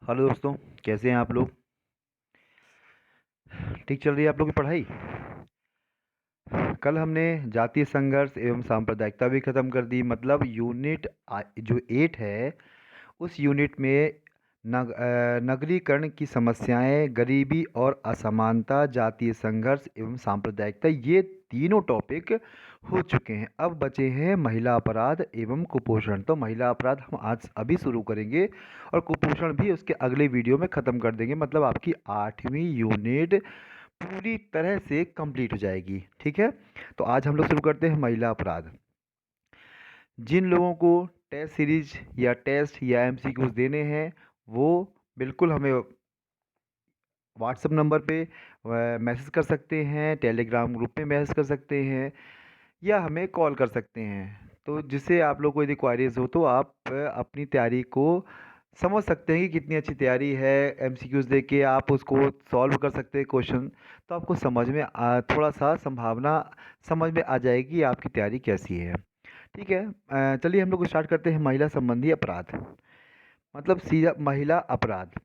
Hello दोस्तों, कैसे हैं आप लोग। ठीक चल रही है आप लोग की पढ़ाई। कल हमने जातीय संघर्ष एवं सांप्रदायिकता भी ख़त्म कर दी। मतलब यूनिट जो 8 है उस यूनिट में नगरीकरण की समस्याएं, गरीबी और असमानता, जातीय संघर्ष एवं सांप्रदायिकता, ये तीनों टॉपिक हो चुके हैं। अब बचे हैं महिला अपराध एवं कुपोषण। तो महिला अपराध हम आज अभी शुरू करेंगे और कुपोषण भी उसके अगले वीडियो में ख़त्म कर देंगे। मतलब आपकी 8वीं यूनिट पूरी तरह से कंप्लीट हो जाएगी। ठीक है, तो आज हम लोग शुरू करते हैं महिला अपराध। जिन लोगों को टेस्ट सीरीज या टेस्ट या एमसीक्यूज देने हैं वो बिल्कुल हमें व्हाट्सएप नंबर पे मैसेज कर सकते हैं, टेलीग्राम ग्रुप पे मैसेज कर सकते हैं या हमें कॉल कर सकते हैं। तो जिससे आप लोग को यदि क्वारीज हो तो आप अपनी तैयारी को समझ सकते हैं कि कितनी अच्छी तैयारी है। एमसीक्यूज दे के आप उसको सॉल्व कर सकते हैं क्वेश्चन। तो आपको समझ में थोड़ा सा संभावना समझ में आ जाएगी कि आपकी तैयारी कैसी है। ठीक है, चलिए हम लोग स्टार्ट करते हैं। महिला संबंधी अपराध मतलब सीधा महिला अपराध।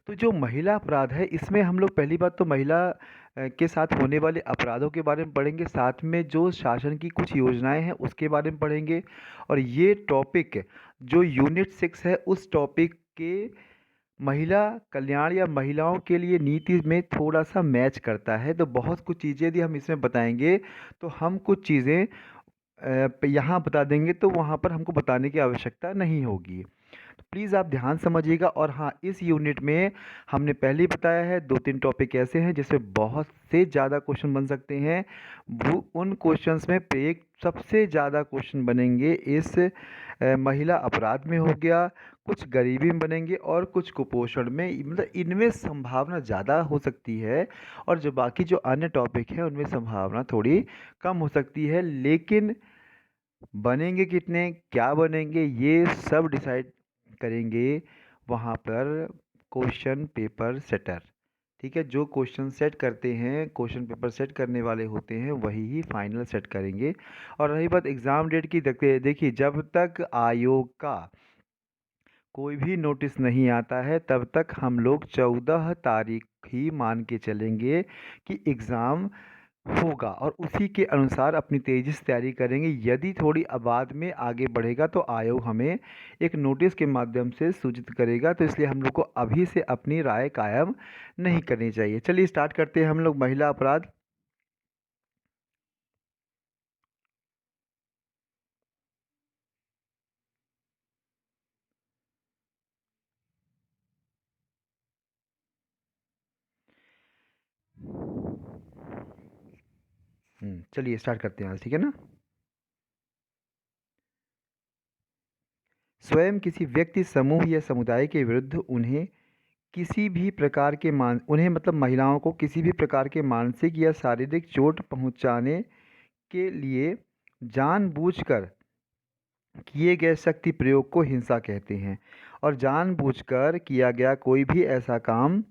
तो जो महिला अपराध है इसमें हम लोग पहली बात तो महिला के साथ होने वाले अपराधों के बारे में पढ़ेंगे, साथ में जो शासन की कुछ योजनाएं हैं उसके बारे में पढ़ेंगे। और ये टॉपिक जो यूनिट 6 है उस टॉपिक के महिला कल्याण या महिलाओं के लिए नीति में थोड़ा सा मैच करता है। तो बहुत कुछ चीज़ें यदि हम इसमें बताएंगे तो हम कुछ चीज़ें यहाँ बता देंगे तो वहाँ पर हमको बताने की आवश्यकता नहीं होगी। तो प्लीज़ आप ध्यान समझिएगा। और हाँ, इस यूनिट में हमने पहले ही बताया है 2-3 टॉपिक ऐसे हैं जिसमें बहुत से ज़्यादा क्वेश्चन बन सकते हैं। वो उन क्वेश्चंस में एक सबसे ज़्यादा क्वेश्चन बनेंगे इस महिला अपराध में हो गया, कुछ गरीबी में बनेंगे और कुछ कुपोषण में। मतलब इनमें संभावना ज़्यादा हो सकती है और जो बाकी जो अन्य टॉपिक है उनमें संभावना थोड़ी कम हो सकती है। लेकिन बनेंगे कितने, क्या बनेंगे, ये सब डिसाइड करेंगे वहाँ पर क्वेश्चन पेपर सेटर। ठीक है, जो क्वेश्चन सेट करते हैं, क्वेश्चन पेपर सेट करने वाले होते हैं वही ही फाइनल सेट करेंगे। और रही बात एग्ज़ाम डेट की, देखिए जब तक आयोग का कोई भी नोटिस नहीं आता है तब तक हम लोग 14 तारीख ही मान के चलेंगे कि एग्ज़ाम होगा और उसी के अनुसार अपनी तेज़ी से तैयारी करेंगे। यदि थोड़ी बाद में आगे बढ़ेगा तो आयोग हमें एक नोटिस के माध्यम से सूचित करेगा। तो इसलिए हम लोग को अभी से अपनी राय कायम नहीं करनी चाहिए। चलिए स्टार्ट करते हैं हम लोग महिला अपराध। चलिए स्टार्ट करते हैं आज, ठीक है ना। स्वयं किसी व्यक्ति, समूह या समुदाय के विरुद्ध उन्हें किसी भी प्रकार के उन्हें मतलब महिलाओं को किसी भी प्रकार के मानसिक या शारीरिक चोट पहुंचाने के लिए जानबूझकर किए गए शक्ति प्रयोग को हिंसा कहते हैं। और जानबूझकर किया गया कोई भी ऐसा काम,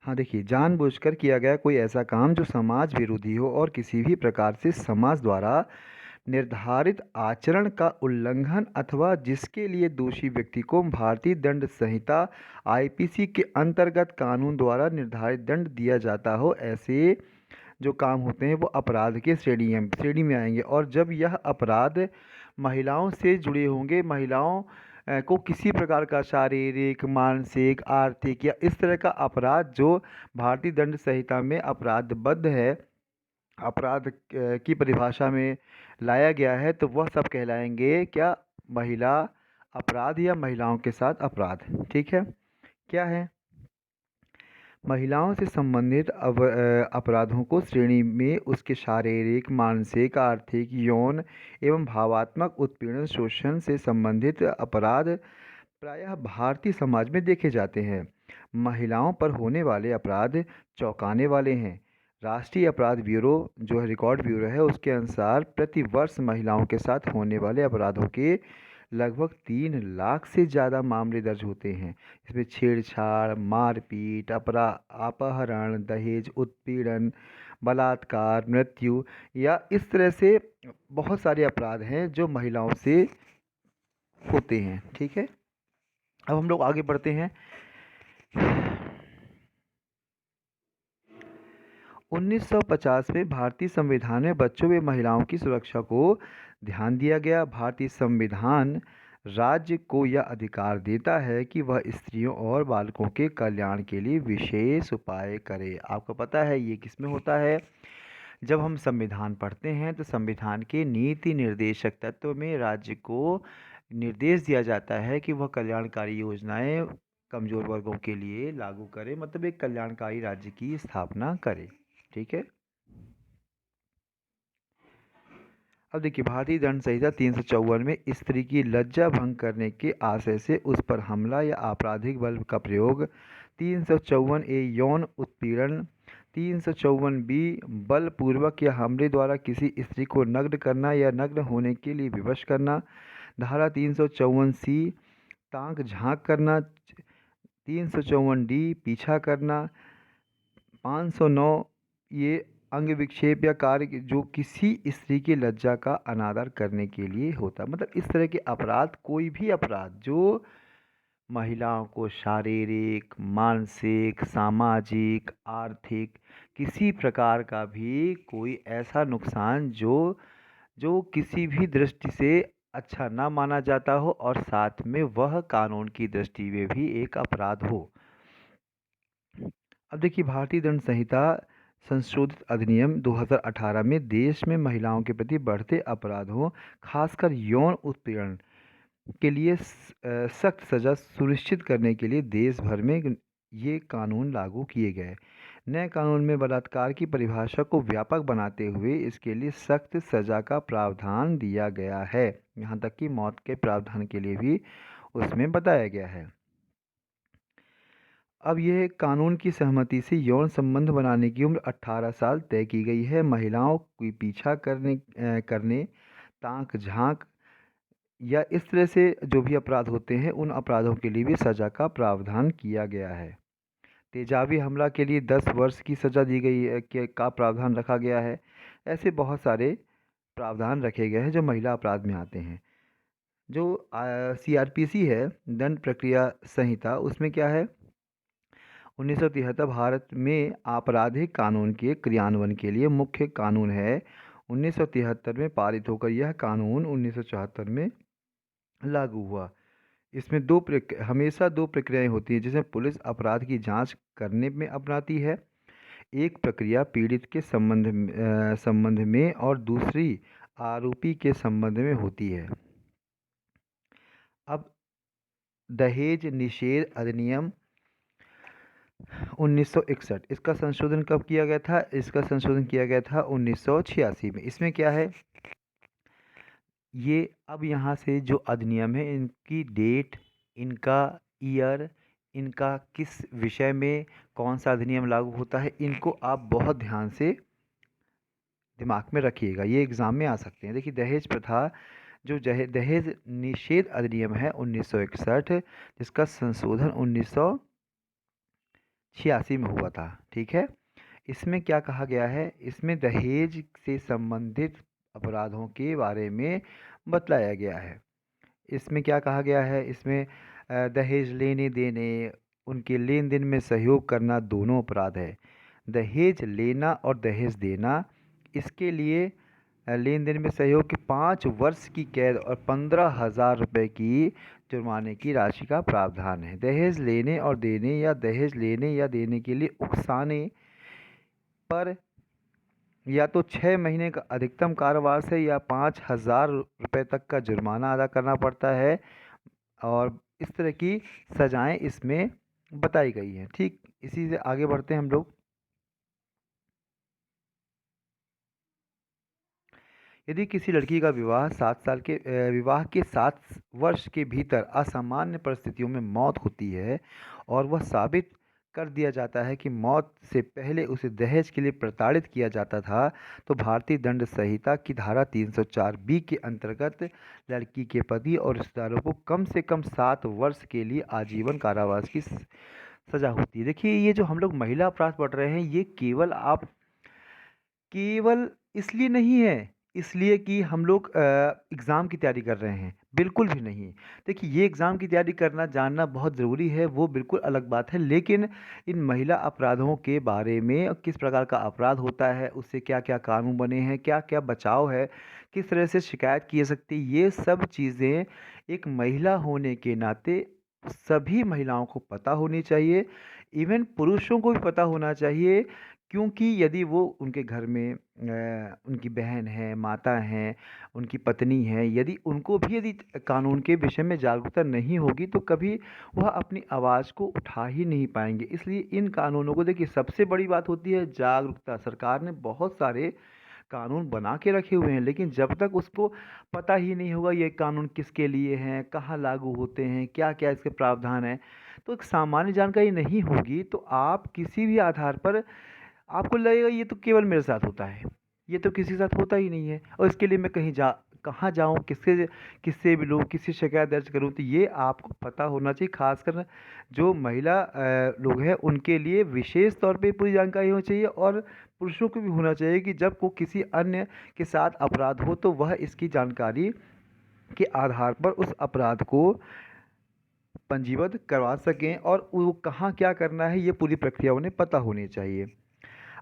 हाँ देखिए, जानबूझकर किया गया कोई ऐसा काम जो समाज विरोधी हो और किसी भी प्रकार से समाज द्वारा निर्धारित आचरण का उल्लंघन अथवा जिसके लिए दोषी व्यक्ति को भारतीय दंड संहिता आईपीसी के अंतर्गत कानून द्वारा निर्धारित दंड दिया जाता हो, ऐसे जो काम होते हैं वो अपराध के श्रेणी में आएंगे। और जब यह अपराध महिलाओं से जुड़े होंगे, महिलाओं को किसी प्रकार का शारीरिक, मानसिक, आर्थिक या इस तरह का अपराध जो भारतीय दंड संहिता में अपराधबद्ध है, अपराध की परिभाषा में लाया गया है, तो वह सब कहलाएंगे क्या, महिला अपराध या महिलाओं के साथ अपराध। ठीक है, क्या है, महिलाओं से संबंधित अपराधों को श्रेणी में उसके शारीरिक, मानसिक, आर्थिक, यौन एवं भावात्मक उत्पीड़न, शोषण से संबंधित अपराध प्रायः भारतीय समाज में देखे जाते हैं। महिलाओं पर होने वाले अपराध चौंकाने वाले हैं। राष्ट्रीय अपराध ब्यूरो जो है, रिकॉर्ड ब्यूरो है, उसके अनुसार प्रति वर्ष महिलाओं के साथ होने वाले अपराधों के लगभग 3 लाख से ज़्यादा मामले दर्ज होते हैं। इसमें छेड़छाड़, मारपीट, अपहरण, दहेज उत्पीड़न, बलात्कार, मृत्यु या इस तरह से बहुत सारे अपराध हैं जो महिलाओं से होते हैं। ठीक है, अब हम लोग आगे बढ़ते हैं। 1950 में भारतीय संविधान में बच्चों व महिलाओं की सुरक्षा को ध्यान दिया गया। भारतीय संविधान राज्य को यह अधिकार देता है कि वह स्त्रियों और बालकों के कल्याण के लिए विशेष उपाय करे। आपको पता है ये किसमें होता है? जब हम संविधान पढ़ते हैं तो संविधान के नीति निर्देशक तत्व में राज्य को निर्देश दिया जाता है कि वह कल्याणकारी योजनाएं कमजोर वर्गों के लिए लागू करे, मतलब एक कल्याणकारी राज्य की स्थापना करे। ठीक है, अब देखिए, भारतीय दंड संहिता 354 में स्त्री की लज्जा भंग करने के आशय से उस पर हमला या आपराधिक बल का प्रयोग, 354A यौन उत्पीड़न, 354B बलपूर्वक या हमले द्वारा किसी स्त्री को नग्न करना या नग्न होने के लिए विवश करना, धारा 354C ताक झांक करना, 354D पीछा करना, 509 ये अंग विक्षेप या कार्य जो किसी स्त्री की लज्जा का अनादर करने के लिए होता है। मतलब इस तरह के अपराध, कोई भी अपराध जो महिलाओं को शारीरिक, मानसिक, सामाजिक, आर्थिक किसी प्रकार का भी कोई ऐसा नुकसान जो किसी भी दृष्टि से अच्छा ना माना जाता हो और साथ में वह कानून की दृष्टि में भी एक अपराध हो। अब देखिए, भारतीय दंड संहिता संशोधित अधिनियम 2018 में देश में महिलाओं के प्रति बढ़ते अपराधों, खासकर यौन उत्पीड़न के लिए सख्त सजा सुनिश्चित करने के लिए देश भर में ये कानून लागू किए गए। नए कानून में बलात्कार की परिभाषा को व्यापक बनाते हुए इसके लिए सख्त सजा का प्रावधान दिया गया है। यहाँ तक कि मौत के प्रावधान के लिए भी उसमें बताया गया है। अब यह कानून की सहमति से यौन संबंध बनाने की उम्र 18 साल तय की गई है। महिलाओं की पीछा करने, ताक झांक या इस तरह से जो भी अपराध होते हैं उन अपराधों के लिए भी सजा का प्रावधान किया गया है। तेजाबी हमला के लिए 10 वर्ष की सजा दी गई है का प्रावधान रखा गया है। ऐसे बहुत सारे प्रावधान रखे गए हैं जो महिला अपराध में आते हैं। जो CRPC है, दंड प्रक्रिया संहिता, उसमें क्या है? 1973 भारत में आपराधिक कानून के क्रियान्वयन के लिए मुख्य कानून है। 1973 में पारित होकर यह कानून 1974 में लागू हुआ। इसमें हमेशा दो प्रक्रियाएं होती हैं जिसमें पुलिस अपराध की जांच करने में अपनाती है। एक प्रक्रिया पीड़ित के संबंध में और दूसरी आरोपी के संबंध में होती है। अब दहेज निषेध अधिनियम 1961, इसका संशोधन कब किया गया था? इसका संशोधन किया गया था 1986 में। इसमें क्या है? ये अब यहाँ से जो अधिनियम है इनकी डेट, इनका ईयर, इनका किस विषय में कौन सा अधिनियम लागू होता है, इनको आप बहुत ध्यान से दिमाग में रखिएगा, ये एग्ज़ाम में आ सकते हैं। देखिए, दहेज प्रथा जो दहेज निषेध अधिनियम है 1961, जिसका संशोधन 1986 में हुआ था। ठीक है, इसमें क्या कहा गया है? इसमें दहेज से संबंधित अपराधों के बारे में बतलाया गया है। इसमें क्या कहा गया है? इसमें दहेज लेने देने, उनके लेन देन में सहयोग करना दोनों अपराध है। दहेज लेना और दहेज देना, इसके लिए लेन देन में सहयोग की 5 वर्ष की कैद और 15,000 रुपये की जुर्माने की राशि का प्रावधान है। दहेज लेने और देने या दहेज लेने या देने के लिए उकसाने पर या तो 6 महीने का अधिकतम कारावास है या 5,000 रुपये तक का जुर्माना अदा करना पड़ता है, और इस तरह की सजाएं इसमें बताई गई हैं। ठीक, इसी से आगे बढ़ते हैं हम लोग। यदि किसी लड़की का विवाह विवाह के 7 वर्ष के भीतर असामान्य परिस्थितियों में मौत होती है और वह साबित कर दिया जाता है कि मौत से पहले उसे दहेज के लिए प्रताड़ित किया जाता था, तो भारतीय दंड संहिता की धारा 304 बी के अंतर्गत लड़की के पति और रिश्तेदारों को कम से कम 7 वर्ष के लिए आजीवन कारावास की सजा होती है। देखिए, ये जो हम लोग महिला अपराध पढ़ रहे हैं, ये केवल इसलिए नहीं है, इसलिए कि हम लोग एग्ज़ाम की तैयारी कर रहे हैं, बिल्कुल भी नहीं। देखिए, ये एग्ज़ाम की तैयारी करना जानना बहुत ज़रूरी है, वो बिल्कुल अलग बात है, लेकिन इन महिला अपराधों के बारे में किस प्रकार का अपराध होता है, उससे क्या-क्या कानून बने हैं, क्या-क्या बचाव है, किस तरह से शिकायत की जा सकती है, ये सब चीज़ें एक महिला होने के नाते सभी महिलाओं को पता होनी चाहिए, इवन पुरुषों को भी पता होना चाहिए, क्योंकि यदि वो उनके घर में उनकी बहन है, माता हैं, उनकी पत्नी है, यदि उनको भी यदि कानून के विषय में जागरूकता नहीं होगी, तो कभी वह अपनी आवाज़ को उठा ही नहीं पाएंगे। इसलिए इन कानूनों को, देखिए, सबसे बड़ी बात होती है जागरूकता। सरकार ने बहुत सारे कानून बना के रखे हुए हैं, लेकिन जब तक उसको पता ही नहीं होगा ये कानून किसके लिए हैं, कहाँ लागू होते हैं, क्या-क्या इसके प्रावधान हैं, तो एक सामान्य जानकारी नहीं होगी, तो आप किसी भी आधार पर आपको लगेगा ये तो केवल मेरे साथ होता है, ये तो किसी के साथ होता ही नहीं है, और इसके लिए मैं कहाँ जाऊँ, किससे मिलूँ, किससे शिकायत दर्ज करूँ, तो ये आपको पता होना चाहिए। खासकर जो महिला लोग हैं, उनके लिए विशेष तौर पे पूरी जानकारी होनी चाहिए, और पुरुषों को भी होना चाहिए कि जब को किसी अन्य के साथ अपराध हो, तो वह इसकी जानकारी के आधार पर उस अपराध को पंजीबद्ध करवा सकें, और वो कहाँ क्या करना है, ये पूरी प्रक्रिया उन्हें पता होनी चाहिए।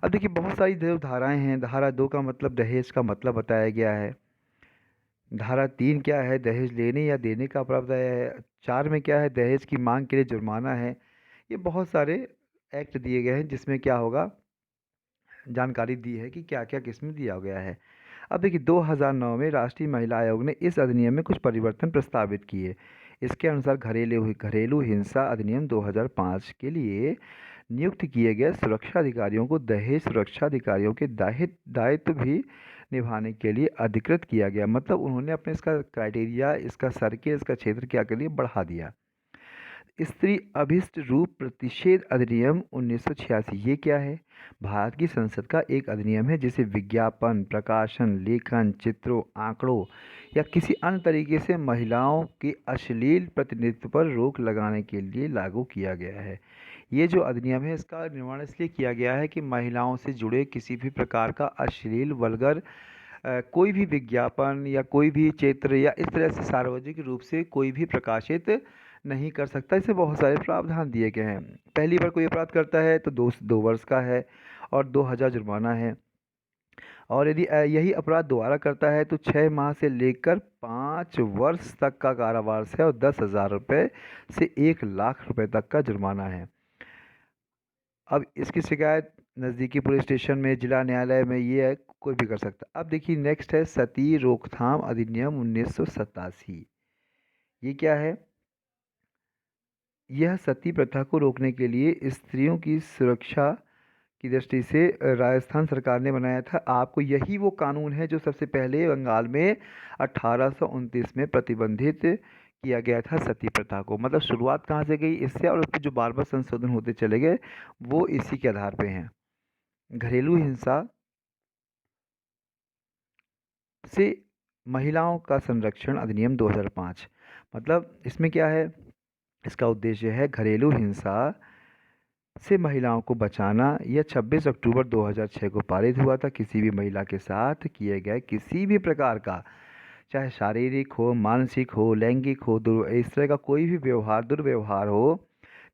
अब देखिए, बहुत सारी जो धाराएं हैं, धारा 2 का मतलब दहेज का मतलब बताया गया है। धारा 3 क्या है, दहेज लेने या देने का प्रावधान है। 4 में क्या है, दहेज की मांग के लिए जुर्माना है। ये बहुत सारे एक्ट दिए गए हैं जिसमें क्या होगा, जानकारी दी है कि क्या क्या किसमें दिया गया है। अब देखिए, 2009 में राष्ट्रीय महिला आयोग ने इस अधिनियम में कुछ परिवर्तन प्रस्तावित किए। इसके अनुसार घरेलू हिंसा अधिनियम 2005 के लिए नियुक्त किए गए सुरक्षा अधिकारियों को दहेज सुरक्षा अधिकारियों के दायित्व भी निभाने के लिए अधिकृत किया गया। मतलब उन्होंने अपने इसका क्राइटेरिया, इसका सर्किल, इसका क्षेत्र क्या के लिए बढ़ा दिया। स्त्री अभिष्ट रूप प्रतिषेध अधिनियम 1986, ये क्या है? भारत की संसद का एक अधिनियम है जिसे विज्ञापन, प्रकाशन, लेखन, चित्रों, आंकड़ों या किसी अन्य तरीके से महिलाओं के अश्लील प्रतिनिधित्व पर रोक लगाने के लिए लागू किया गया है। ये जो अधिनियम है, इसका निर्माण इसलिए किया गया है कि महिलाओं से जुड़े किसी भी प्रकार का अश्लील, वल्गर कोई भी विज्ञापन या कोई भी चित्र या इस तरह से सार्वजनिक रूप से कोई भी प्रकाशित नहीं कर सकता। इसे बहुत सारे प्रावधान दिए गए हैं। पहली बार कोई अपराध करता है तो 2 वर्ष का है और 2000 जुर्माना है, और यदि यही अपराध दोबारा करता है तो 6 माह से लेकर 5 वर्ष तक का कारावास है, और 10,000 रुपये से 1 लाख रुपये तक का जुर्माना है। अब इसकी शिकायत नज़दीकी पुलिस स्टेशन में, जिला न्यायालय में, ये है, कोई भी कर सकता है। अब देखिए, नेक्स्ट है सती रोकथाम अधिनियम 1987। ये क्या है? यह सती प्रथा को रोकने के लिए स्त्रियों की सुरक्षा की दृष्टि से राजस्थान सरकार ने बनाया था। आपको यही वो कानून है जो सबसे पहले बंगाल में 1829 में प्रतिबंधित किया गया था सती प्रथा को। मतलब शुरुआत कहाँ से गई इससे, और उस पर जो बार बार संशोधन होते चले गए, वो इसी के आधार पे हैं। घरेलू हिंसा से महिलाओं का संरक्षण अधिनियम 2005। मतलब इसमें क्या है, इसका उद्देश्य है घरेलू हिंसा से महिलाओं को बचाना। यह 26 अक्टूबर 2006 को पारित हुआ था। किसी भी महिला के साथ किए गए किसी भी प्रकार का, चाहे शारीरिक हो, मानसिक हो, लैंगिक हो, इस तरह का कोई भी दुर्व्यवहार हो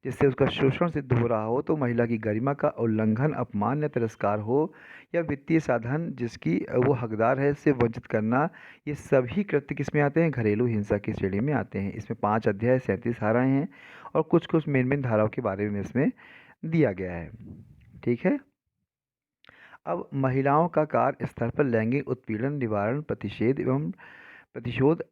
जिससे उसका शोषण सिद्ध हो रहा हो, तो महिला की गरिमा का उल्लंघन, अपमान या तिरस्कार हो, या वित्तीय साधन जिसकी वो हकदार है से वंचित करना, ये सभी कृत्य किस में आते हैं? घरेलू हिंसा की श्रेणी में आते हैं। इसमें 5 अध्याय, 37 धाराएं हैं, और कुछ कुछ मेन धाराओं के बारे में इसमें दिया गया है। ठीक है। अब महिलाओं का कार्य स्थल पर लैंगिक उत्पीड़न निवारण प्रतिशोध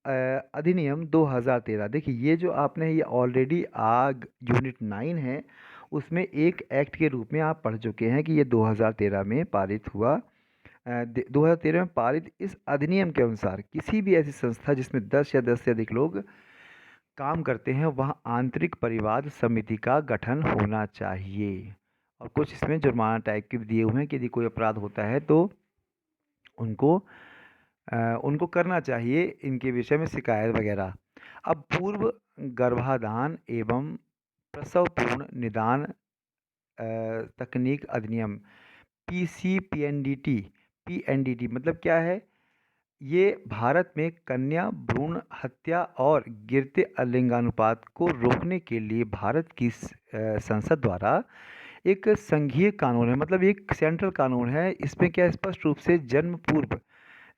अधिनियम 2013। देखिए, ये जो आपने ये ऑलरेडी आग यूनिट 9 है, उसमें एक एक्ट के रूप में आप पढ़ चुके हैं कि ये 2013 में पारित हुआ। 2013 में पारित इस अधिनियम के अनुसार किसी भी ऐसी संस्था जिसमें 10 या 10 से अधिक लोग काम करते हैं वहाँ आंतरिक परिवाद समिति का गठन होना चाहिए। और कुछ इसमें जुर्माना टाइप के भी दिए हुए हैं कि यदि कोई अपराध होता है तो उनको उनको करना चाहिए इनके विषय में शिकायत वगैरह। अब पूर्व गर्भाधान एवं प्रसवपूर्ण निदान तकनीक अधिनियम पीएनडीटी मतलब क्या है? ये भारत में कन्या भ्रूण हत्या और गिरते लिंगानुपात को रोकने के लिए भारत की संसद द्वारा एक संघीय कानून है, मतलब एक सेंट्रल कानून है। इसमें क्या स्पष्ट रूप से जन्म पूर्व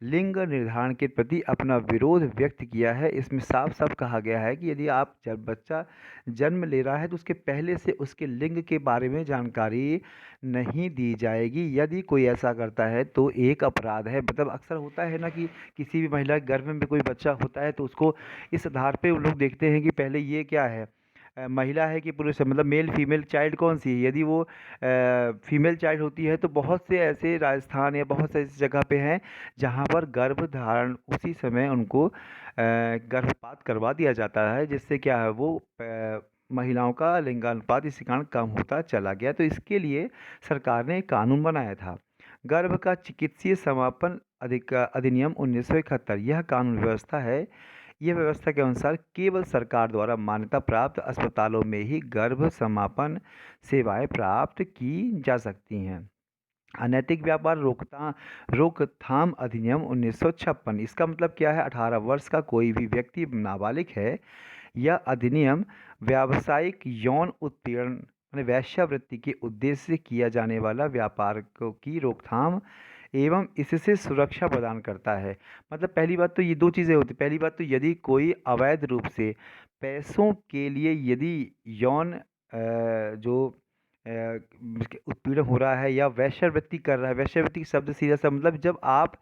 लिंग निर्धारण के प्रति अपना विरोध व्यक्त किया है। इसमें साफ साफ कहा गया है कि यदि आप जब बच्चा जन्म ले रहा है तो उसके पहले से उसके लिंग के बारे में जानकारी नहीं दी जाएगी। यदि कोई ऐसा करता है तो एक अपराध है। मतलब अक्सर होता है ना कि किसी भी महिला के गर्भ में कोई बच्चा होता है तो उसको इस आधार पे वो लोग देखते हैं कि पहले ये क्या है, महिला है कि पुरुष है, मतलब मेल फीमेल चाइल्ड कौन सी है। यदि वो फीमेल चाइल्ड होती है तो बहुत से ऐसे राजस्थान या बहुत से ऐसी जगह पे हैं जहाँ पर गर्भधारण उसी समय उनको गर्भपात करवा दिया जाता है, जिससे क्या है वो महिलाओं का लिंगानुपात इसी कारण कम होता चला गया। तो इसके लिए सरकार ने एक कानून बनाया था, गर्भ का चिकित्सीय समापन अधिनियम 1971। यह कानून व्यवस्था है, यह व्यवस्था के अनुसार केवल सरकार द्वारा मान्यता प्राप्त अस्पतालों में ही गर्भ समापन सेवाएं प्राप्त की जा सकती हैं। अनैतिक व्यापार रोकथाम अधिनियम 1956। इसका मतलब क्या है? 18 वर्ष का कोई भी व्यक्ति नाबालिग है। यह अधिनियम व्यावसायिक यौन उत्पीड़न यानी वेश्यावृत्ति के उद्देश्य से किया जाने वाला व्यापार की रोकथाम एवं इससे सुरक्षा प्रदान करता है। मतलब पहली बात तो ये दो चीज़ें होती। पहली बात तो यदि कोई अवैध रूप से पैसों के लिए यदि यौन जो उत्पीड़न हो रहा है या वेश्यावृत्ति कर रहा है, वेश्यावृत्ति शब्द सीधा सा मतलब जब आप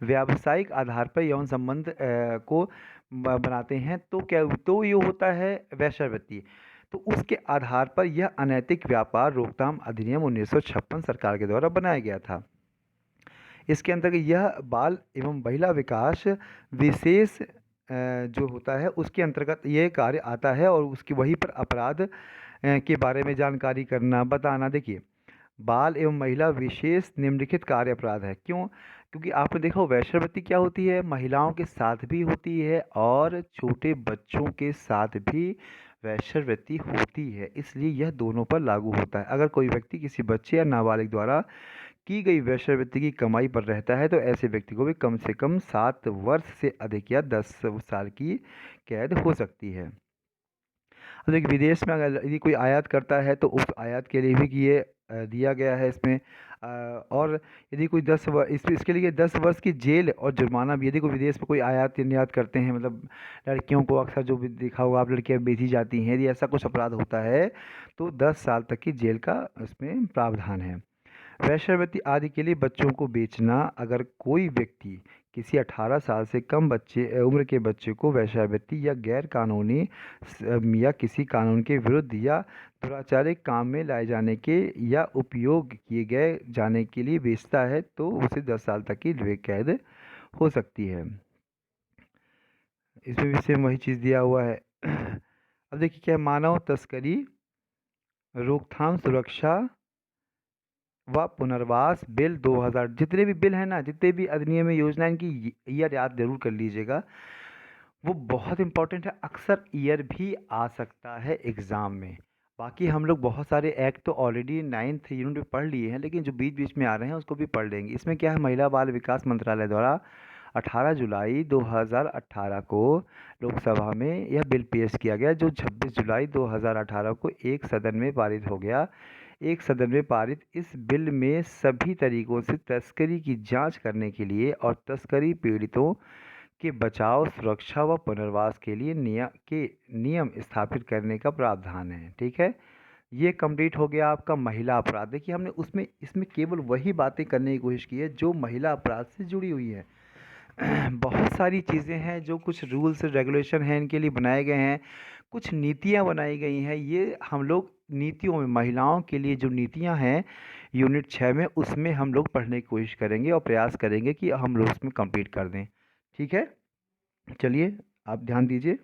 व्यावसायिक आधार पर यौन संबंध को बनाते हैं तो क्या तो ये होता है वेश्यावृत्ति। तो उसके आधार पर यह अनैतिक व्यापार रोकथाम अधिनियम 1956 सरकार के द्वारा बनाया गया था। इसके अंतर्गत यह बाल एवं महिला विकास विशेष जो होता है उसके अंतर्गत ये कार्य आता है और उसकी वहीं पर अपराध के बारे में जानकारी करना बताना। देखिए, बाल एवं महिला विशेष निम्नलिखित कार्य अपराध है। क्यों? क्योंकि आपने देखा हो वेश्यावृत्ति क्या होती है, महिलाओं के साथ भी होती है और छोटे बच्चों के साथ भी वेश्यावृत्ति होती है, इसलिए यह दोनों पर लागू होता है। अगर कोई व्यक्ति किसी बच्चे या नाबालिग द्वारा की गई वेश्यावृत्ति की कमाई पर रहता है तो ऐसे व्यक्ति को भी कम से कम 7 वर्ष से अधिक या 10 साल की कैद हो सकती है। अब देखिए, विदेश में अगर यदि कोई आयात करता है तो उस आयात के लिए भी ये दिया गया है इसमें। और यदि कोई इसके लिए 10 वर्ष की जेल और जुर्माना भी, यदि कोई विदेश में कोई आयात निर्यात करते हैं, मतलब लड़कियों को अक्सर जो भी देखा होगा आप, लड़कियां बेची जाती हैं, यदि ऐसा कुछ अपराध होता है तो 10 साल तक की जेल का इसमें प्रावधान है। वेश्यावृत्ति आदि के लिए बच्चों को बेचना। अगर कोई व्यक्ति किसी 18 साल से कम उम्र के बच्चे को वेश्यावृत्ति या गैर कानूनी या किसी कानून के विरुद्ध या दुराचारिक काम में लाए जाने के या उपयोग किए गए जाने के लिए बेचता है तो उसे 10 साल तक की कैद हो सकती है। इसमें भी सेम वही चीज़ दिया हुआ है। अब देखिए क्या है, मानव तस्करी रोकथाम सुरक्षा व पुनर्वास बिल 2000। जितने भी बिल हैं ना, जितने भी अधिनियम योजना, इनकी ईयर याद जरूर कर लीजिएगा, वो बहुत इंपॉर्टेंट है। अक्सर ईयर भी आ सकता है एग्ज़ाम में। बाकी हम लोग बहुत सारे एक्ट तो ऑलरेडी 9th यूनिट में पढ़ लिए हैं, लेकिन जो बीच बीच में आ रहे हैं उसको भी पढ़ लेंगे। इसमें क्या है, महिला बाल विकास मंत्रालय द्वारा 18 जुलाई 2018 को लोकसभा में यह बिल पेश किया गया, जो 26 जुलाई 2018 को एक सदन में पारित हो गया। एक सदन में पारित इस बिल में सभी तरीकों से तस्करी की जांच करने के लिए और तस्करी पीड़ितों के बचाव, सुरक्षा व पुनर्वास के लिए नियम स्थापित करने का प्रावधान है। ठीक है, ये कंप्लीट हो गया आपका महिला अपराध। देखिए, हमने इसमें केवल वही बातें करने की कोशिश की है जो महिला अपराध से जुड़ी हुई है। बहुत सारी चीज़ें हैं जो कुछ रूल्स रेगुलेशन हैं इनके लिए बनाए गए हैं, कुछ नीतियां बनाई गई हैं। ये हम लोग नीतियों में महिलाओं के लिए जो नीतियां हैं यूनिट 6 में, उसमें हम लोग पढ़ने की कोशिश करेंगे और प्रयास करेंगे कि हम लोग उसमें कंप्लीट कर दें। ठीक है, चलिए आप ध्यान दीजिए।